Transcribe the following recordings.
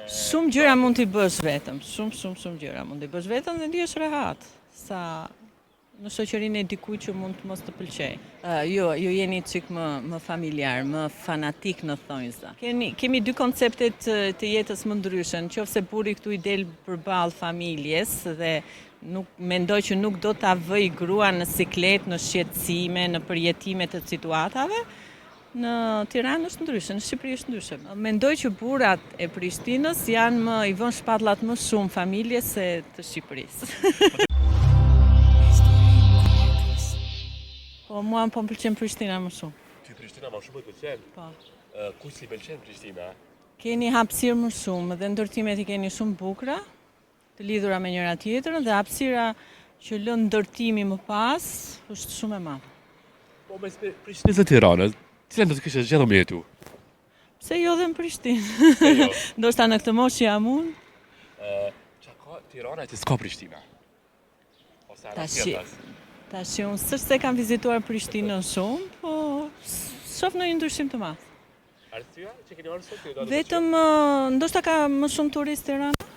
Shumë gjëra mund t'i bësh vetëm, shumë gjëra mund t'i bësh vetëm dhe ndihesh rehat, sa në shoqërinë e dikujt që mund të mos të pëlqej. Jo, ju jeni çik më familjar, më fanatik në thonjza. Kemi dy koncepte të jetës më ndryshe, nëse burri këtu i del përballë familjes dhe mendoj që nuk do ta vëj grua në siklet, në shqetësime, në përjetime të situatave. Në Tiranë është ndryshe, në Shqipëri është ndryshe. Mendoj që burrat e Prishtinës i vënë shpatullat më shumë familjes se të Shqipërisë. Po mua më pëlqen Prishtina më shumë. Ty Prishtina më shumë të pëlqen? Po. Kush si pëlqen Prishtina? Keni hapësirë më shumë dhe ndërtimet i keni shumë bukura, të lidhura me njëra tjetrën dhe hapësira që lën ndërtimi më pas është shumë e madhe. Po mes Prishtinës dhe Tiranës, cilën do të kishe zgjedhur me jetu? Pse jo dhe në Prishtinë? Pse jo? Ndoshta në këtë moshë jam unë. Qa ka Tirana që s'ka Prishtina? Ose Tash unë s'është se kam vizituar Prishtinën shumë, po shoh ndonjë ndryshim të madh. Arsyeja që keni ardhur sot? Vetëm ndoshta ka më shumë turistë Tirana.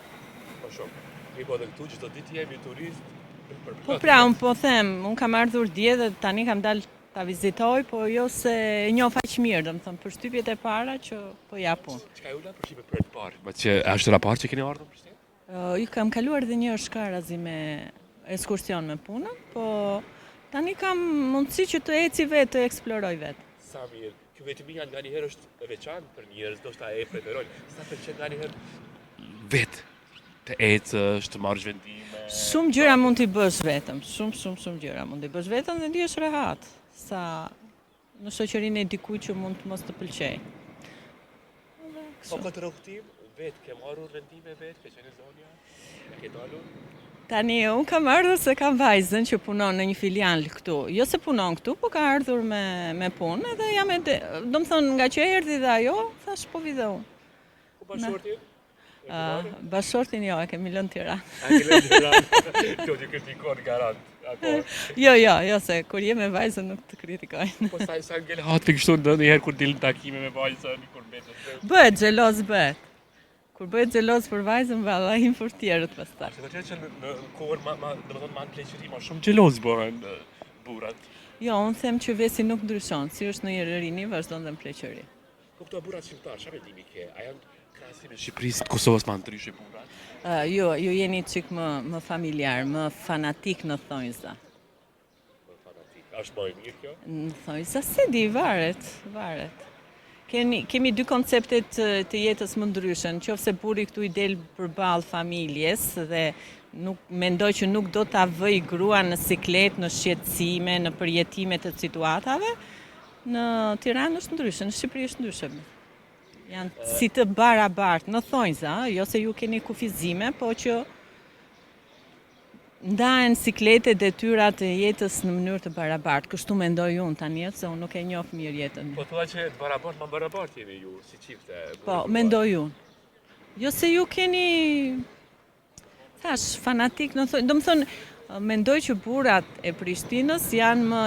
Po shumë. Mi po dhe këtu çdo ditë jemi turist. Po pra, unë po them, unë kam ardhur dje dhe tani kam dalë ta vizitoj, po jo se e njoh aq mirë, domethënë përshtypjet e para që po jap unë. Çka ju la përshtypje për të parë? Ma që është ra parë që keni ardhur në Prishtinë? Ju kam kaluar edhe një shkarazi me ekskursion me punën, po tani kam mundësi që të eci vetë, të eksploroj vetë. Sa mirë. Ky vetëmia nganjëherë është e veçantë për njerëz, ndoshta e preferojnë. Sa pëlqen nganjëherë vetë të ecësh, të marrësh vendime. Shumë gjëra mund t'i bësh vetëm, shumë gjëra mund t'i bësh vetëm dhe ndihesh rehat, sa në shoqërinë e dikujt që mund të mos të pëlqej. Po këtë rrugtim, vetë ke marrur vendime vetë, ke qenë zonja, ke dalur? Tani, unë kam ardhur se kam vajzën që punon në një filial këtu. Jo se punon këtu, po ka ardhur me punë dhe jam domethënë nga që erdhi dhe ajo, thash po vi dhe unë. Ku bashortin? Bashortin jo, e kemi lënë Tiranë. A ke lënë Tiranë? Do të kritikon garant. Jo, se kur je me vajzën nuk të kritikojnë. Po sa ngel hati kështu ndonjëherë kur dilin takime me vajzën, kur mbetet. Bëhet xheloz bëhet. Kur bëhet xheloz për vajzën, valla him për tjerët pastaj. Është vërtet që në kohën domethënë ma pleqëri, ma shumë xheloz bëhen burrat. Jo, unë them që vesi nuk ndryshon, si është në një rini, vazhdon dhe në pleqëri. Po këto burrat shqiptar, çfarë mendimi ke? A janë krahasime Shqipërisë, Kosovës ma ndryshe burrat? Jo, ju jeni çik më familjar, më fanatik në thonjza. Më fanatik. Është më e mirë kjo? Në thonjza se di, varet. Kemi dy koncepte të jetës më ndryshe, nëse burri këtu i del përballë familjes dhe mendoj që nuk do ta vëj grua në siklet, në shqetësime, në përjetime të situatave. Në Tiranë është ndryshe, në Shqipëri është ndryshe. Janë si të barabartë, në thonjza, jo se ju keni kufizime, po që ndahen sikletet e detyrat e jetës në mënyrë të barabartë. Kështu mendoj unë tani, se unë nuk e njoh mirë jetën. Po thua që të barabartë jeni ju, si çifte. Po, mendoj unë. Jo se ju keni thash fanatik në thonjza, domethënë mendoj që burrat e Prishtinës i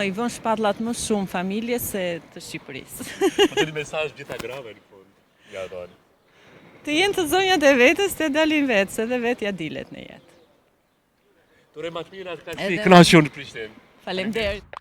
vënë shpatullat më shumë familjes se të Shqipërisë. Po të di mesazh gjitha grave në fund. Ja doni. Të jenë të zonjat e vetës, të dalin vetë, se dhe vetja dilet në jetë. Ture më të mira të kënaqur në Prishtinë. Faleminderit.